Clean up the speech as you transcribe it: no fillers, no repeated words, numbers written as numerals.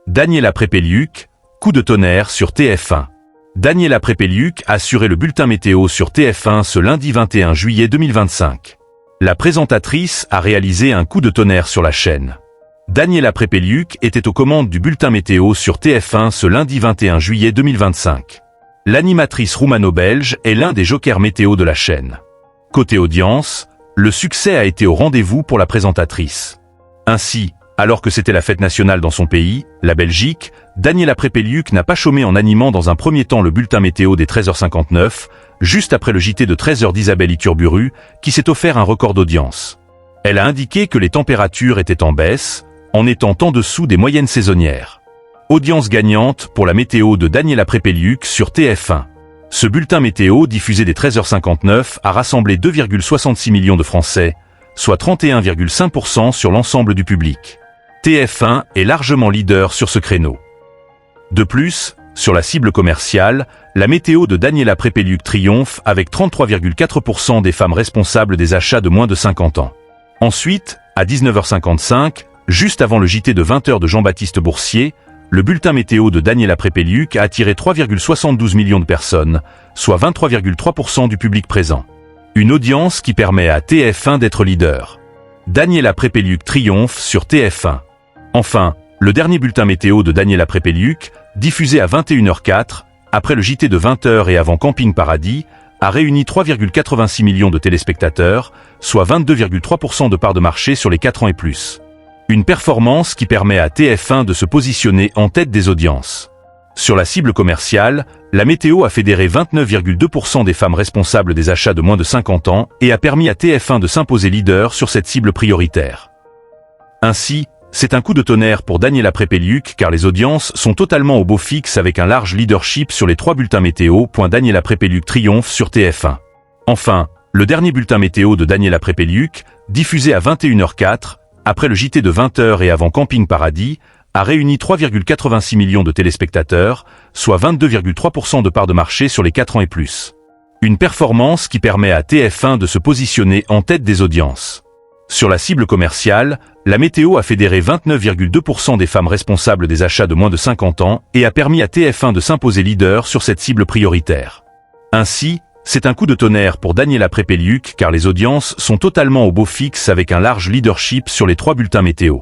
Daniela Prepeliuk, coup de tonnerre sur TF1. Daniela Prepeliuk a assuré le bulletin météo sur TF1 ce lundi 21 juillet 2025. La présentatrice a réalisé un coup de tonnerre sur la chaîne. Daniela Prepeliuk était aux commandes du bulletin météo sur TF1 ce lundi 21 juillet 2025. L'animatrice roumano-belge est l'un des jokers météo de la chaîne. Côté audience, le succès a été au rendez-vous pour la présentatrice. Ainsi, alors que c'était la fête nationale dans son pays, la Belgique, Daniela Prepeliuk n'a pas chômé en animant dans un premier temps le bulletin météo des 13h59, juste après le JT de 13h d'Isabelle Iturburu, qui s'est offert un record d'audience. Elle a indiqué que les températures étaient en baisse, en étant en dessous des moyennes saisonnières. Audience gagnante pour la météo de Daniela Prepeliuk sur TF1. Ce bulletin météo diffusé des 13h59 a rassemblé 2,66 millions de Français, soit 31,5% sur l'ensemble du public. TF1 est largement leader sur ce créneau. De plus, sur la cible commerciale, la météo de Daniela Prepeliuk triomphe avec 33,4% des femmes responsables des achats de moins de 50 ans. Ensuite, à 19h55, juste avant le JT de 20h de Jean-Baptiste Boursier, le bulletin météo de Daniela Prepeliuk a attiré 3,72 millions de personnes, soit 23,3% du public présent. Une audience qui permet à TF1 d'être leader. Daniela Prepeliuk triomphe sur TF1. Enfin, le dernier bulletin météo de Daniela Prepeliuk, diffusé à 21h04, après le JT de 20h et avant Camping Paradis, a réuni 3,86 millions de téléspectateurs, soit 22,3% de part de marché sur les 4 ans et plus. Une performance qui permet à TF1 de se positionner en tête des audiences. Sur la cible commerciale, la météo a fédéré 29,2% des femmes responsables des achats de moins de 50 ans et a permis à TF1 de s'imposer leader sur cette cible prioritaire. Ainsi, c'est un coup de tonnerre pour Daniela Prepeliuk car les audiences sont totalement au beau fixe avec un large leadership sur les 3 bulletins météo. Daniela Prepeliuk triomphe sur TF1. Enfin, le dernier bulletin météo de Daniela Prepeliuk, diffusé à 21h04, après le JT de 20h et avant Camping Paradis, a réuni 3,86 millions de téléspectateurs, soit 22,3% de part de marché sur les 4 ans et plus. Une performance qui permet à TF1 de se positionner en tête des audiences. Sur la cible commerciale, la météo a fédéré 29,2% des femmes responsables des achats de moins de 50 ans et a permis à TF1 de s'imposer leader sur cette cible prioritaire. Ainsi, c'est un coup de tonnerre pour Daniela Prepeliuk car les audiences sont totalement au beau fixe avec un large leadership sur les 3 bulletins météo.